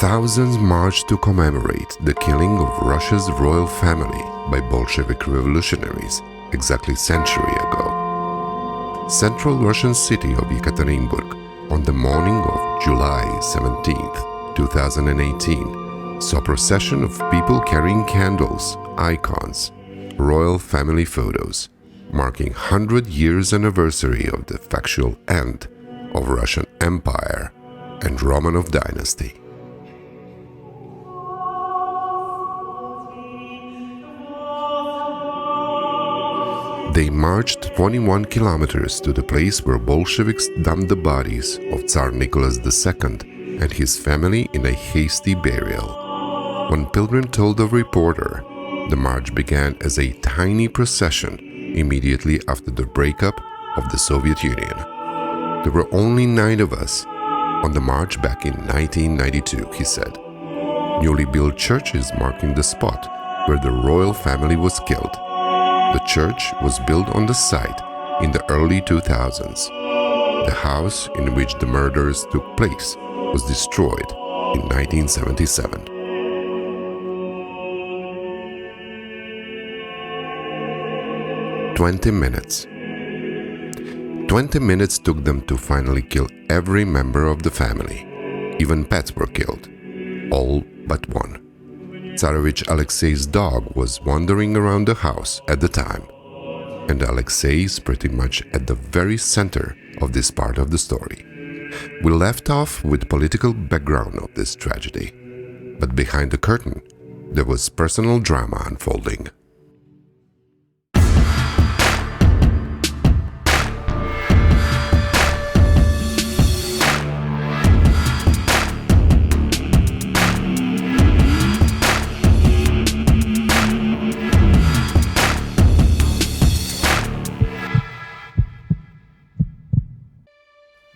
Thousands marched to commemorate the killing of Russia's royal family by Bolshevik revolutionaries exactly a century ago. Central Russian city of Yekaterinburg, on the morning of July 17, 2018, saw a procession of people carrying candles, icons, royal family photos, marking 100 years anniversary of the factual end of Russian Empire and Romanov Dynasty. They marched 21 kilometers to the place where Bolsheviks dumped the bodies of Tsar Nicholas II and his family in a hasty burial. One pilgrim told a reporter, the march began as a tiny procession immediately after the breakup of the Soviet Union. There were only 9 of us on the march back in 1992, he said. Newly built churches marking the spot where the royal family was killed. The church was built on the site in the early 2000s. The house in which the murders took place was destroyed in 1977. "20 minutes. 20 minutes took them to finally kill every member of the family. Even pets were killed, all but one. Tsarevich Alexei's dog was wandering around the house at the time, and Alexei is pretty much at the very center of this part of the story. We left off with political background of this tragedy, but behind the curtain, there was personal drama unfolding.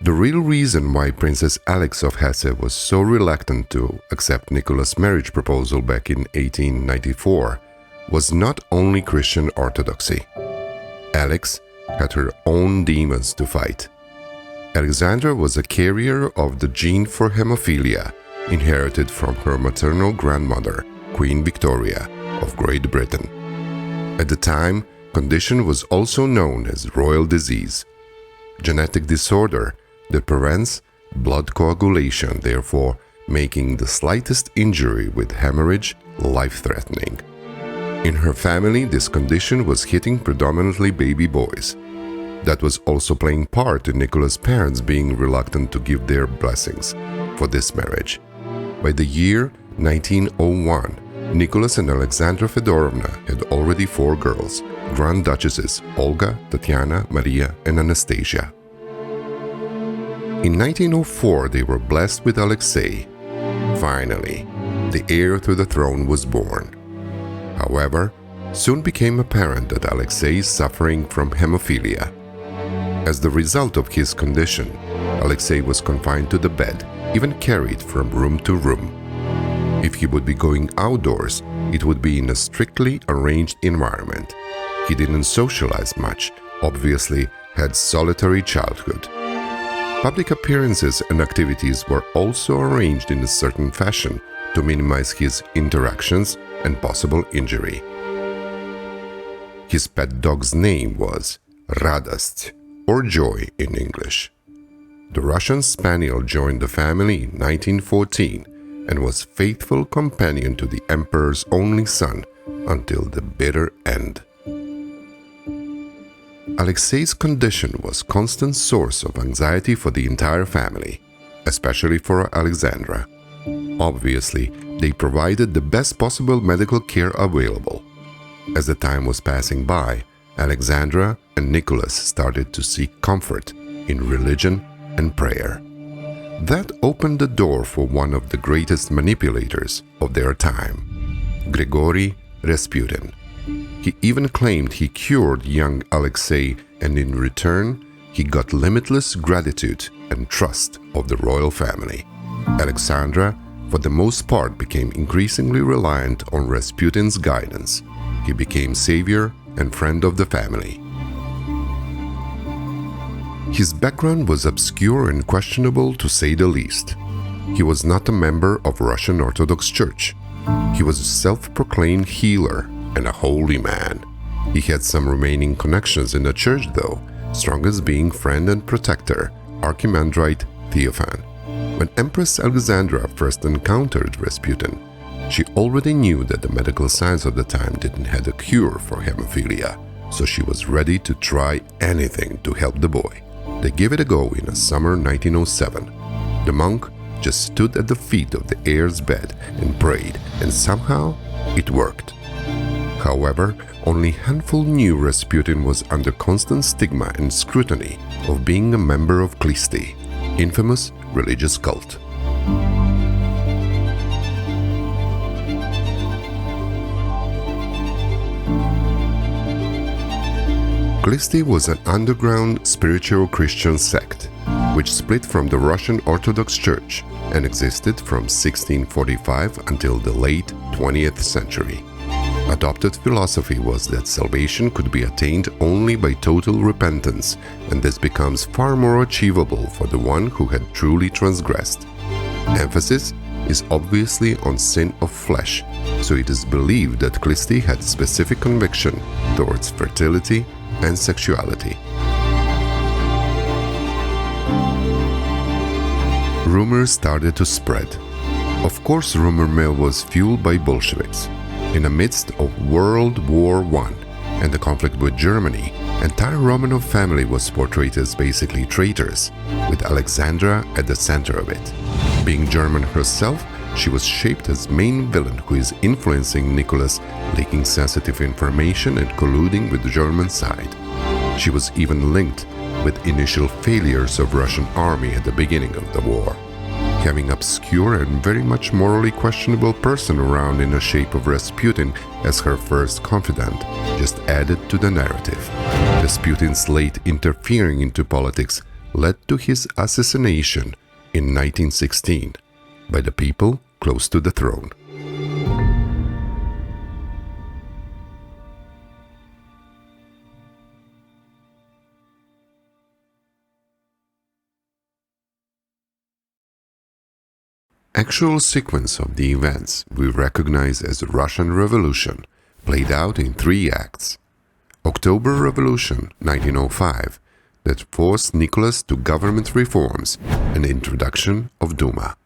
The real reason why Princess Alex of Hesse was so reluctant to accept Nicholas' marriage proposal back in 1894 was not only Christian orthodoxy. Alex had her own demons to fight. Alexandra was a carrier of the gene for hemophilia inherited from her maternal grandmother, Queen Victoria of Great Britain. At the time, condition was also known as royal disease, genetic disorder that prevents blood coagulation, therefore making the slightest injury with hemorrhage life-threatening. In her family, this condition was hitting predominantly baby boys. That was also playing part in Nicholas' parents being reluctant to give their blessings for this marriage. By the year 1901, Nicholas and Alexandra Fedorovna had already 4 girls, Grand Duchesses Olga, Tatiana, Maria, and Anastasia. In 1904, they were blessed with Alexei. Finally, the heir to the throne was born. However, soon became apparent that Alexei is suffering from hemophilia. As the result of his condition, Alexei was confined to the bed, even carried from room to room. If he would be going outdoors, it would be in a strictly arranged environment. He didn't socialize much, obviously had solitary childhood. Public appearances and activities were also arranged in a certain fashion to minimize his interactions and possible injury. His pet dog's name was Radost, or Joy in English. The Russian Spaniel joined the family in 1914 and was faithful companion to the emperor's only son until the bitter end. Alexei's condition was a constant source of anxiety for the entire family, especially for Alexandra. Obviously, they provided the best possible medical care available. As the time was passing by, Alexandra and Nicholas started to seek comfort in religion and prayer. That opened the door for one of the greatest manipulators of their time, Grigory Rasputin. He even claimed he cured young Alexei, and in return, he got limitless gratitude and trust of the royal family. Alexandra, for the most part, became increasingly reliant on Rasputin's guidance. He became savior and friend of the family. His background was obscure and questionable, to say the least. He was not a member of Russian Orthodox Church. He was a self-proclaimed healer and a holy man. He had some remaining connections in the church though, strongest being friend and protector, Archimandrite Theophan. When Empress Alexandra first encountered Rasputin, she already knew that the medical science of the time didn't have a cure for hemophilia, so she was ready to try anything to help the boy. They gave it a go in the summer 1907. The monk just stood at the feet of the heir's bed and prayed, and somehow it worked. However, only a handful knew Rasputin was under constant stigma and scrutiny of being a member of Klisti, infamous religious cult. Klisti was an underground spiritual Christian sect, which split from the Russian Orthodox Church and existed from 1645 until the late 20th century. Adopted philosophy was that salvation could be attained only by total repentance, and this becomes far more achievable for the one who had truly transgressed. Emphasis is obviously on sin of flesh, so it is believed that Klisti had specific conviction towards fertility and sexuality. Rumors started to spread. Of course, rumor mill was fueled by Bolsheviks. In the midst of World War I and the conflict with Germany, entire Romanov family was portrayed as basically traitors, with Alexandra at the center of it. Being German herself, she was shaped as main villain who is influencing Nicholas, leaking sensitive information and colluding with the German side. She was even linked with initial failures of Russian army at the beginning of the war. Having obscure and very much morally questionable person around in the shape of Rasputin as her first confidant just added to the narrative. Rasputin's late interfering into politics led to his assassination in 1916 by the people close to the throne. Actual sequence of the events we recognize as the Russian Revolution played out in 3 acts. October Revolution 1905 that forced Nicholas to government reforms and introduction of Duma.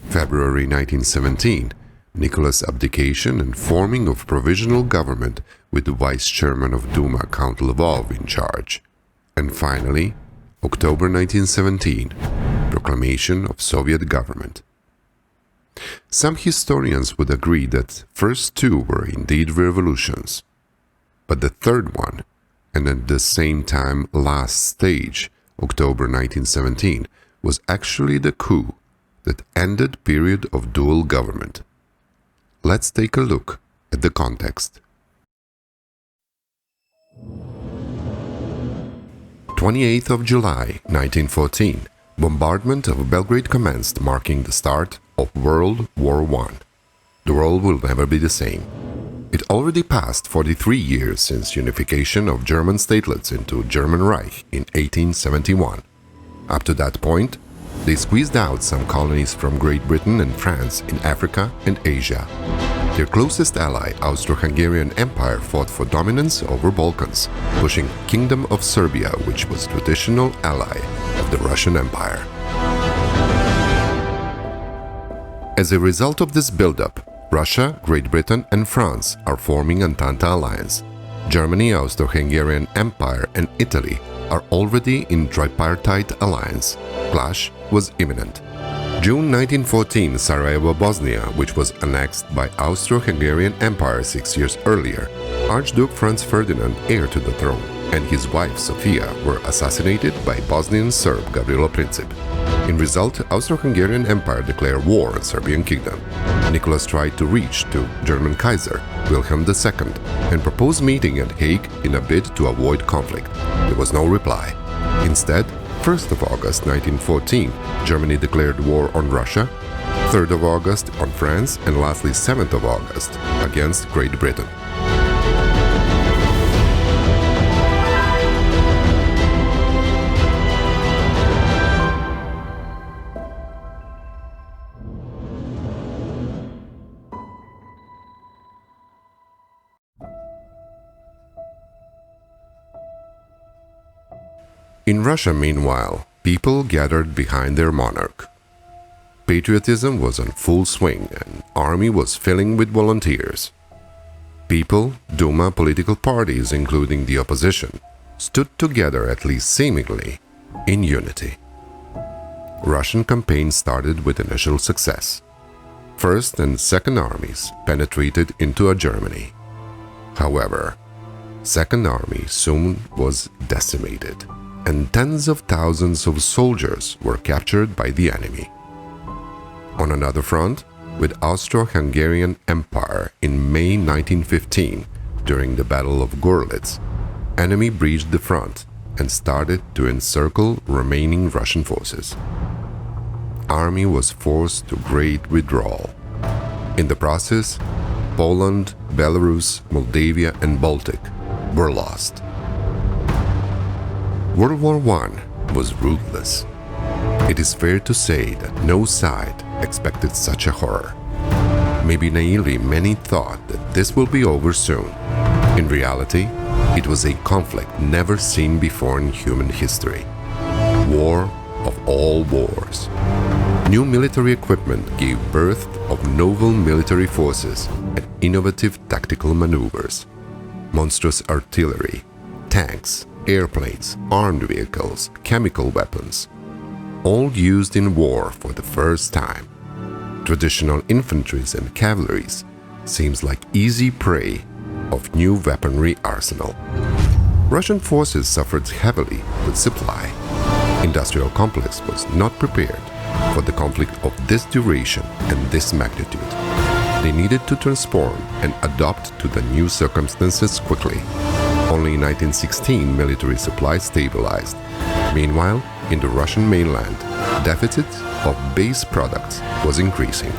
February 1917, Nicholas' abdication and forming of provisional government with the vice chairman of Duma, Count Lvov, in charge. And finally, October 1917, proclamation of Soviet government. Some historians would agree that first 2 were indeed revolutions, but the third one, and at the same time last stage, October 1917, was actually the coup that ended period of dual government. Let's take a look at the context. 28th of July 1914, bombardment of Belgrade commenced, marking the start of World War I. The world will never be the same. It already passed 43 years since unification of German statelets into German Reich in 1871. Up to that point, they squeezed out some colonies from Great Britain and France in Africa and Asia. Their closest ally, Austor-Hungarian Empire, fought for dominance over Balkans, pushing Kingdom of Serbia, which was traditional ally of the Russian Empire. As a result of this buildup, Russia, Great Britain and France are forming Entente alliance. Germany, Austor-Hungarian Empire and Italy are already in tripartite alliance. Clash was imminent. June 1914, Sarajevo, Bosnia, which was annexed by Austro-Hungarian Empire 6 years earlier, Archduke Franz Ferdinand, heir to the throne, and his wife Sofia were assassinated by Bosnian Serb Gavrilo Princip. In result, Austro-Hungarian Empire declared war on Serbian kingdom. Nicholas tried to reach to German Kaiser Wilhelm II and proposed meeting at Hague in a bid to avoid conflict. There was no reply. Instead, 1st of August 1914, Germany declared war on Russia, 3rd of August on France, and lastly 7th of August against Great Britain. In Russia, meanwhile, people gathered behind their monarch. Patriotism was on full swing and army was filling with volunteers. People, Duma, political parties, including the opposition, stood together, at least seemingly, in unity. Russian campaign started with initial success. First and Second armies penetrated into Germany. However, Second Army soon was decimated, and tens of thousands of soldiers were captured by the enemy. On another front, with Austor-Hungarian Empire in May 1915, during the Battle of Gorlitz, enemy breached the front and started to encircle remaining Russian forces. Army was forced to great withdrawal. In the process, Poland, Belarus, Moldavia, and Baltic were lost. World War I was ruthless. It is fair to say that no side expected such a horror. Maybe naively many thought that this will be over soon. In reality, it was a conflict never seen before in human history. War of all wars. New military equipment gave birth of novel military forces and innovative tactical maneuvers. Monstrous artillery, tanks, airplanes, armed vehicles, chemical weapons, all used in war for the first time. Traditional infantries and cavalries seems like easy prey of new weaponry arsenal. Russian forces suffered heavily with supply. Industrial complex was not prepared for the conflict of this duration and this magnitude. They needed to transform and adapt to the new circumstances quickly. Only in 1916 military supply stabilized. Meanwhile, in the Russian mainland, deficit of base products was increasing.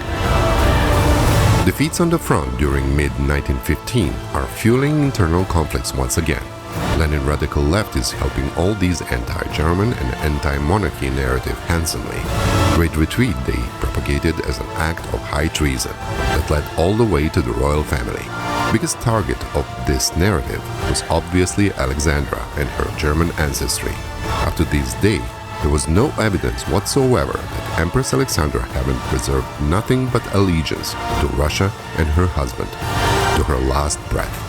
Defeats on the front during mid-1915 are fueling internal conflicts once again. Lenin radical left is helping all these anti-German and anti-monarchy narrative handsomely. Great Retreat they propagated as an act of high treason that led all the way to the royal family. Biggest target of this narrative was obviously Alexandra and her German ancestry. Up to this day, there was no evidence whatsoever that Empress Alexandra hadn't preserved nothing but allegiance to Russia and her husband, to her last breath.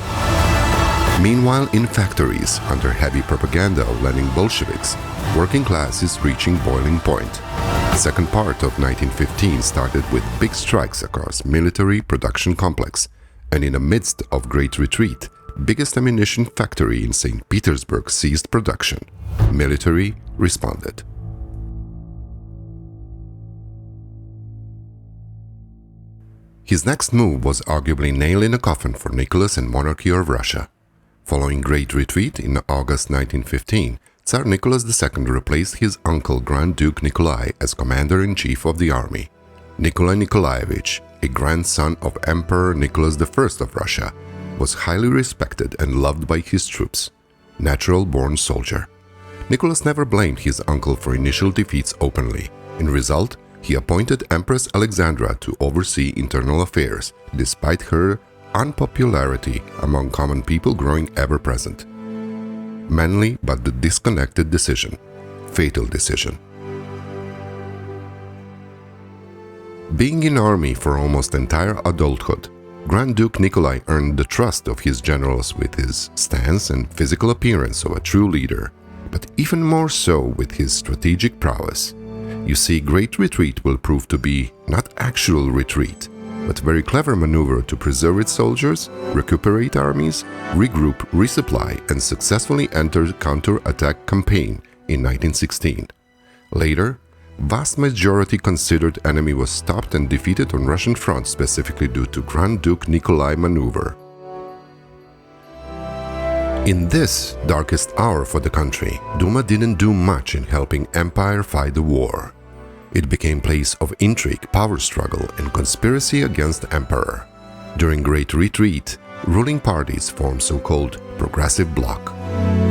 Meanwhile, in factories, under heavy propaganda of Lenin Bolsheviks, working class is reaching boiling point. The second part of 1915 started with big strikes across military production complex, and in the midst of Great Retreat, biggest ammunition factory in St. Petersburg ceased production. Military responded. His next move was arguably nailing a coffin for Nicholas and monarchy of Russia. Following Great Retreat in August 1915, Tsar Nicholas II replaced his uncle Grand Duke Nikolai as commander-in-chief of the army. Nikolai Nikolaevich, a grandson of Emperor Nicholas I of Russia, was highly respected and loved by his troops. Natural-born soldier. Nicholas never blamed his uncle for initial defeats openly. In result, he appointed Empress Alexandra to oversee internal affairs, despite her unpopularity among common people growing ever present. Manly but the disconnected decision. Fatal decision. Being in army for almost entire adulthood, Grand Duke Nikolai earned the trust of his generals with his stance and physical appearance of a true leader, but even more so with his strategic prowess. You see, Great Retreat will prove to be not actual retreat, but very clever maneuver to preserve its soldiers, recuperate armies, regroup, resupply, and successfully enter the counter-attack campaign in 1916. Later, vast majority considered enemy was stopped and defeated on Russian front specifically due to Grand Duke Nikolai maneuver. In this darkest hour for the country, Duma didn't do much in helping Empire fight the war. It became place of intrigue, power struggle, and conspiracy against the Emperor. During Great Retreat, ruling parties formed so-called Progressive Bloc.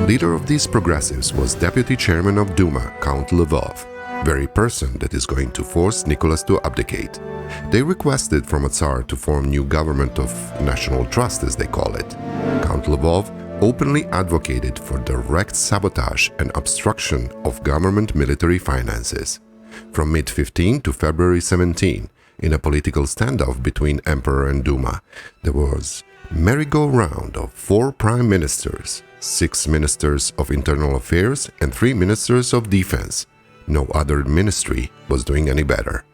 Leader of these progressives was Deputy Chairman of Duma, Count Lvov, very person that is going to force Nicholas to abdicate. They requested from a Tsar to form new government of national trust, as they call it. Count Lvov openly advocated for direct sabotage and obstruction of government military finances. From mid-15 to February 17, in a political standoff between Emperor and Duma, there was merry-go-round of 4 prime ministers, 6 ministers of internal affairs and 3 ministers of defense. No other ministry was doing any better.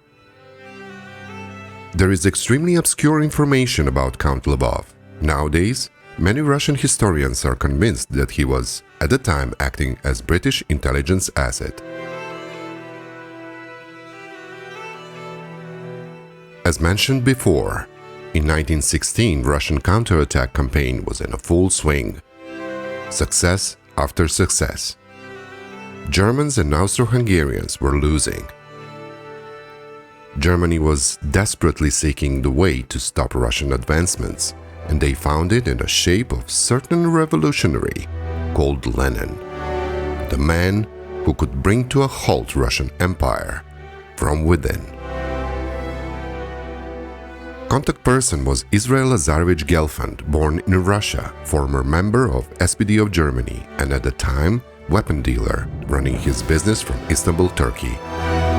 There is extremely obscure information about Count Lvov. Nowadays, many Russian historians are convinced that he was, at the time, acting as British intelligence asset. As mentioned before, in 1916, Russian counterattack campaign was in a full swing. Success after success. Germans and Austor-Hungarians were losing. Germany was desperately seeking the way to stop Russian advancements, and they found it in the shape of certain revolutionary called Lenin, the man who could bring to a halt Russian Empire from within. Contact person was Israel Lazarevich Gelfand, born in Russia, former member of SPD of Germany, and at the time weapon dealer, running his business from Istanbul, Turkey.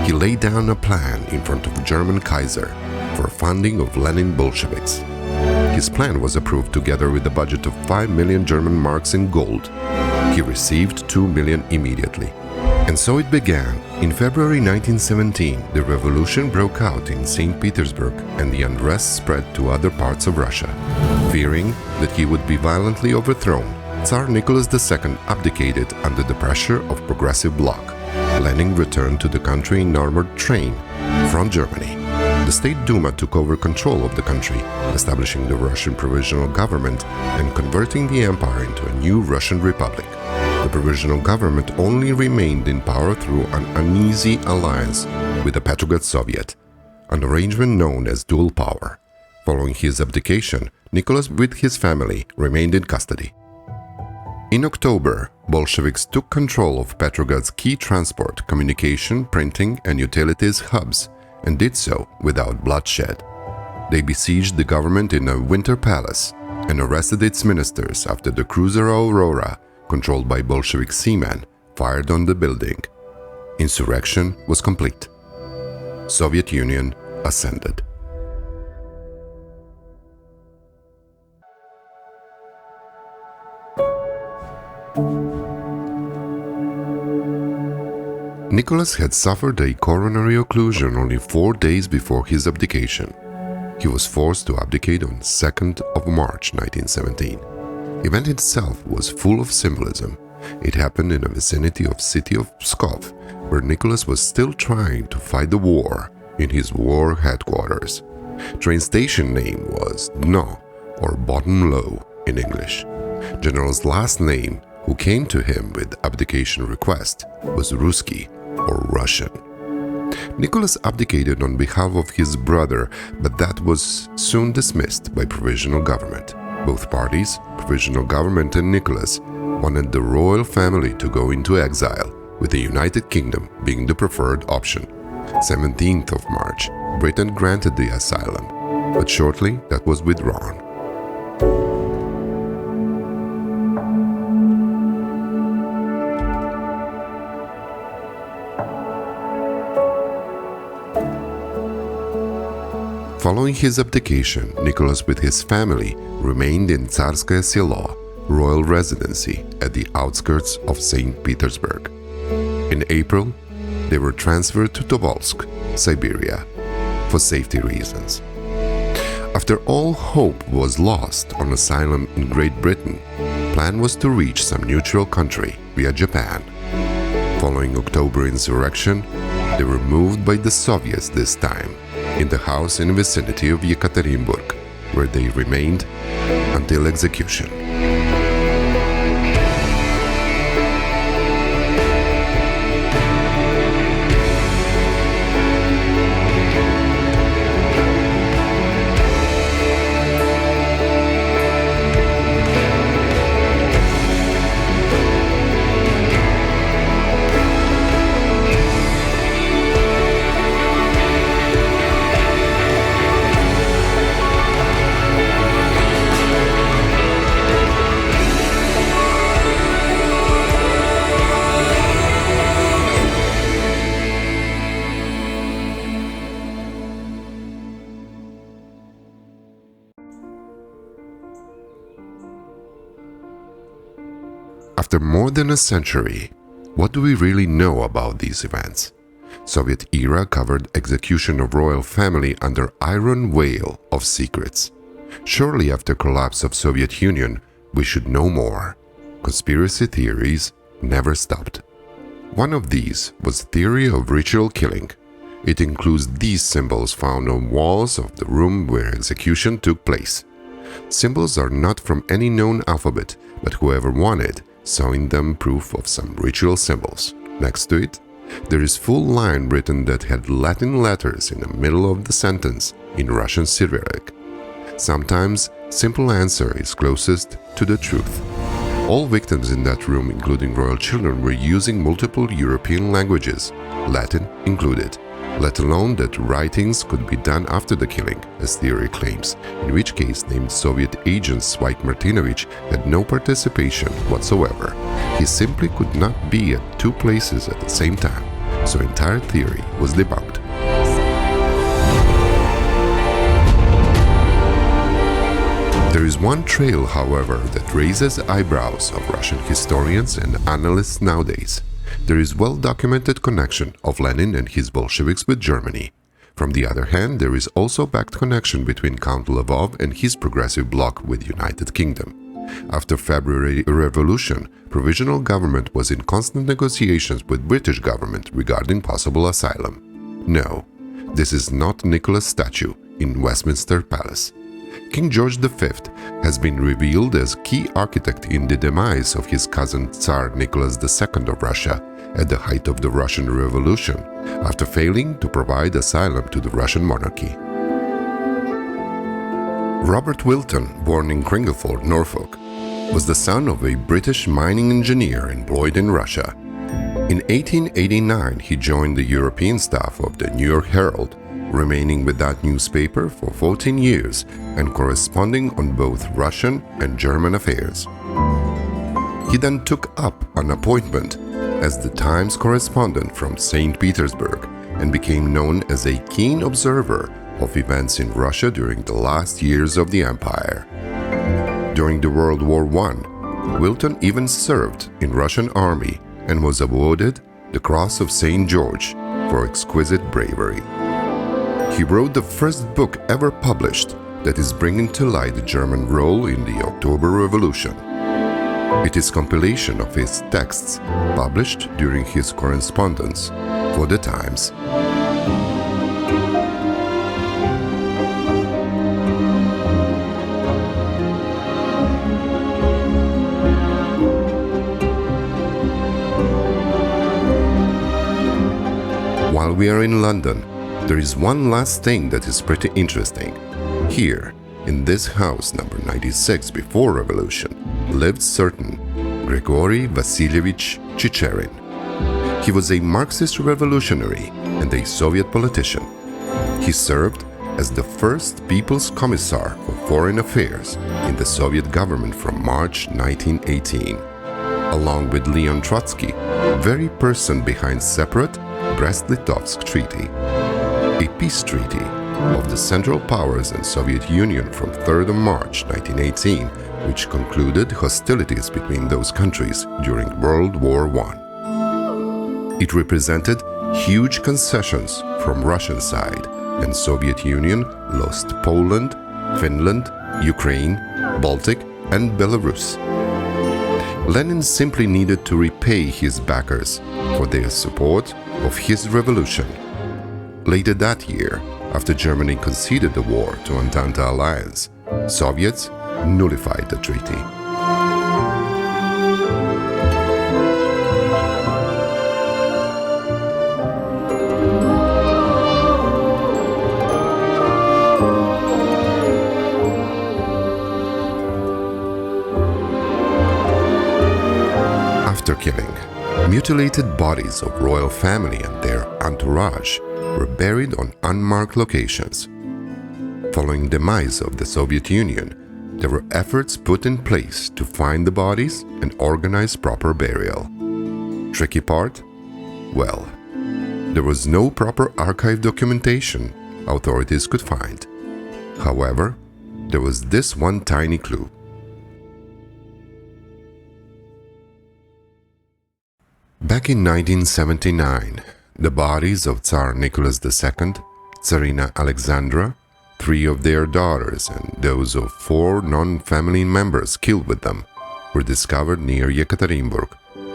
He laid down a plan in front of German Kaiser for funding of Lenin Bolsheviks. His plan was approved together with a budget of 5 million German marks in gold. He received 2 million immediately. And so it began. In February 1917, the revolution broke out in St. Petersburg and the unrest spread to other parts of Russia. Fearing that he would be violently overthrown, Tsar Nicholas II abdicated under the pressure of progressive bloc. Lenin returned to the country in armored train from Germany. The State Duma took over control of the country, establishing the Russian Provisional Government and converting the empire into a new Russian Republic. The Provisional Government only remained in power through an uneasy alliance with the Petrograd Soviet, an arrangement known as dual power. Following his abdication, Nicholas with his family remained in custody. In October, Bolsheviks took control of Petrograd's key transport, communication, printing and utilities hubs, and did so without bloodshed. They besieged the government in a winter palace and arrested its ministers after the cruiser Aurora, controlled by Bolshevik seamen, fired on the building. Insurrection was complete. Soviet Union ascended. Nicholas had suffered a coronary occlusion only 4 days before his abdication. He was forced to abdicate on 2nd of March 1917. The event itself was full of symbolism. It happened in the vicinity of city of Pskov, where Nicholas was still trying to fight the war in his war headquarters. Train station name was Dno, or bottom low in English. General's last name, who came to him with abdication request, was Ruski, or Russian. Nicholas abdicated on behalf of his brother, but that was soon dismissed by provisional government. Both parties, provisional government and Nicholas, wanted the royal family to go into exile, with the United Kingdom being the preferred option. 17th of March, Britain granted the asylum, but shortly that was withdrawn. Following his abdication, Nicholas with his family remained in Tsarskaya Selo, royal residency at the outskirts of St. Petersburg. In April, they were transferred to Tobolsk, Siberia, for safety reasons. After all hope was lost on asylum in Great Britain, plan was to reach some neutral country via Japan. Following October insurrection, they were moved by the Soviets this time, in the house in the vicinity of Yekaterinburg, where they remained until execution. After more than a century, what do we really know about these events? Soviet era covered execution of royal family under iron veil of secrets. Surely after collapse of Soviet Union, we should know more. Conspiracy theories never stopped. One of these was theory of ritual killing. It includes these symbols found on walls of the room where execution took place. Symbols are not from any known alphabet, but whoever wanted saw in them proof of some ritual symbols. Next to it, there is full line written that had Latin letters in the middle of the sentence in Russian Cyrillic. Sometimes simple answer is closest to the truth. All victims in that room, including royal children, were using multiple European languages, Latin included, let alone that writings could be done after the killing, as theory claims, in which case named Soviet agent Svite Martinovich had no participation whatsoever. He simply could not be at two places at the same time, so entire theory was debunked. There is one trail, however, that raises eyebrows of Russian historians and analysts nowadays. There is well-documented connection of Lenin and his Bolsheviks with Germany. From the other hand, there is also backed connection between Count Lvov and his progressive bloc with United Kingdom. After February Revolution, provisional government was in constant negotiations with British government regarding possible asylum. No, this is not Nicholas statue in Westminster Palace. King George V has been revealed as key architect in the demise of his cousin Tsar Nicholas II of Russia at the height of the Russian Revolution, after failing to provide asylum to the Russian monarchy. Robert Wilton, born in Cringleford, Norfolk, was the son of a British mining engineer employed in Russia. In 1889, he joined the European staff of the New York Herald, remaining with that newspaper for 14 years and corresponding on both Russian and German affairs. He then took up an appointment as the Times correspondent from St. Petersburg and became known as a keen observer of events in Russia during the last years of the empire. During the World War I, Wilton even served in Russian army and was awarded the Cross of St. George for exquisite bravery. He wrote the first book ever published that is bringing to light the German role in the October Revolution. It is compilation of his texts published during his correspondence for the Times. While we are in London, there is one last thing that is pretty interesting. Here, in this house number 96 before Revolution, lived certain Grigory Vasilyevich Chicherin. He was a Marxist revolutionary and a Soviet politician. He served as the first People's Commissar for Foreign Affairs in the Soviet government from March 1918, along with Leon Trotsky, very person behind separate Brest-Litovsk Treaty, a peace treaty of the Central Powers and Soviet Union from 3rd of March 1918, which concluded hostilities between those countries during World War I. It represented huge concessions from Russian side, and Soviet Union lost Poland, Finland, Ukraine, Baltic, and Belarus. Lenin simply needed to repay his backers for their support of his revolution. Later that year, after Germany conceded the war to Entente alliance, Soviets nullified the treaty. After killing, mutilated bodies of royal family and their entourage were buried on unmarked locations. Following demise of the Soviet Union, there were efforts put in place to find the bodies and organize proper burial. Tricky part? Well, there was no proper archive documentation authorities could find. However, there was this one tiny clue. Back in 1979, the bodies of Tsar Nicholas II, Tsarina Alexandra, 3 of their daughters, and those of 4 non-family members killed with them were discovered near Yekaterinburg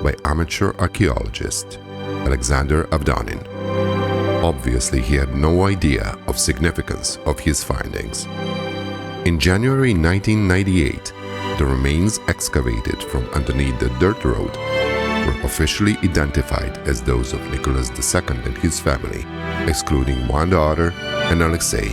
by amateur archaeologist Alexander Avdonin. Obviously, he had no idea of significance of his findings. In January 1998, the remains excavated from underneath the dirt road were officially identified as those of Nicholas II and his family, excluding 1 daughter and Alexei.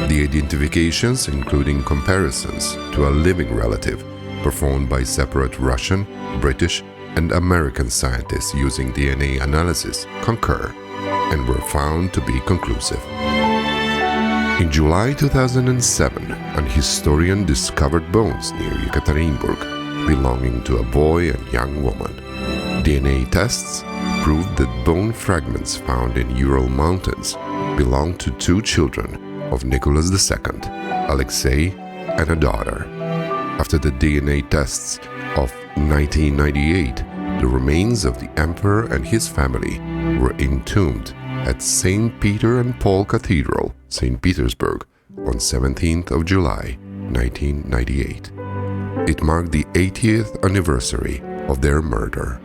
The identifications, including comparisons to a living relative, performed by separate Russian, British, and American scientists using DNA analysis, concur and were found to be conclusive. In July 2007, an historian discovered bones near Yekaterinburg belonging to a boy and young woman. DNA tests proved that bone fragments found in Ural Mountains belonged to 2 children of Nicholas II, Alexei and a daughter. After the DNA tests of 1998, the remains of the emperor and his family were entombed at St. Peter and Paul Cathedral, St. Petersburg, on 17th of July, 1998. It marked the 80th anniversary of their murder.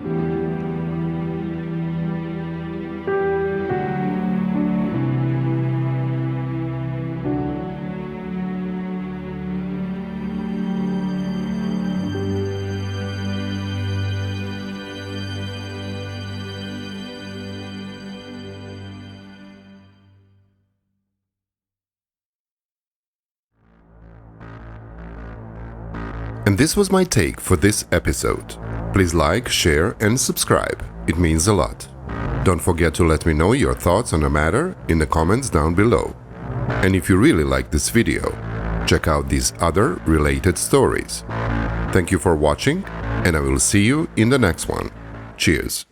And this was my take for this episode. Please like, share, and subscribe. It means a lot. Don't forget to let me know your thoughts on the matter in the comments down below. And if you really like this video, check out these other related stories. Thank you for watching, and I will see you in the next one. Cheers!